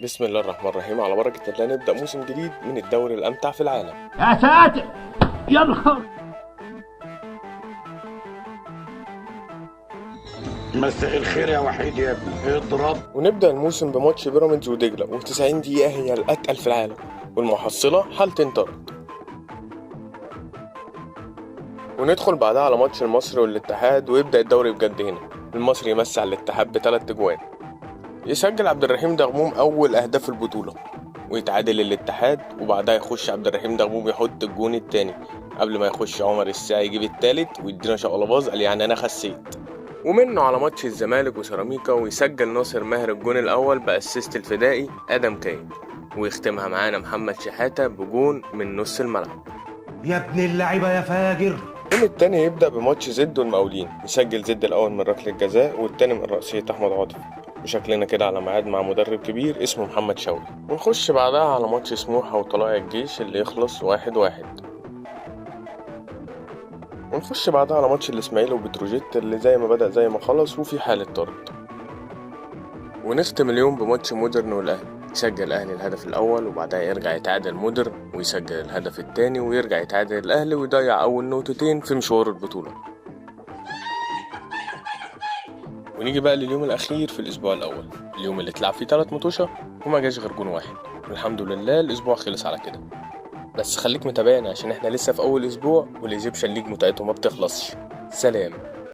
بسم الله الرحمن الرحيم، على بركة الله نبدأ موسم جديد من الدوري الأمتع في العالم. يا ساتر يا نهار. مساء الخير يا وحيد يا ابني اضرب. ونبدأ الموسم بماتش بيراميدز ودجلة، و90 دقيقة هي الأتقل في العالم، والمحصلة حالتين طرد. وندخل بعدها على ماتش المصري والاتحاد، ويبدأ الدوري بجد هنا. المصري يمسي على الاتحاد ب3 أجوان، يسجل عبد الرحيم دغموم أول أهداف البطولة، ويتعادل الاتحاد، وبعدها يخش عبد الرحيم دغموم يحط الجون التاني قبل ما يخش عمر الساعي يجيب التالت ويدينا شقلباز. قال يعني أنا خسيت. ومنه على ماتش الزمالك وسيراميكا، ويسجل ناصر ماهر الجون الأول بأسيست الفدائي آدم كاين، ويختمها معانا محمد شحاتة بجون من نص الملعب. يا ابن اللعيبه يا فاجر. اليوم التاني يبدأ بماتش زد والمقاولين، يسجل زد الأول من ركلة جزاء والتاني من رأسية أحمد عاطف. وشكلنا كده على ميعاد مع مدرب كبير اسمه محمد شوقي. ونخش بعدها على ماتش سموحة وطلائع الجيش اللي يخلص 1-1. ونخش بعدها على ماتش الإسماعيلي وبتروجيت اللي زي ما بدأ زي ما خلص وفي حالة طرد. ونختم اليوم بماتش مودرن والأهلي، يسجل الأهلي الهدف الأول وبعدها يرجع يتعادل مودرن ويسجل الهدف التاني ويرجع يتعادل الأهلي ويضيع أول نقطتين في مشوار البطولة. ونيجي بقى لليوم الأخير في الأسبوع الأول، اليوم اللي اتلعب فيه 3 مطوشة وما جاش غير جون واحد. والحمد لله الأسبوع خلص على كده. بس خليك متابعني عشان احنا لسه في أول أسبوع والإيجيبشن ليج متعته ما بتخلصش. سلام.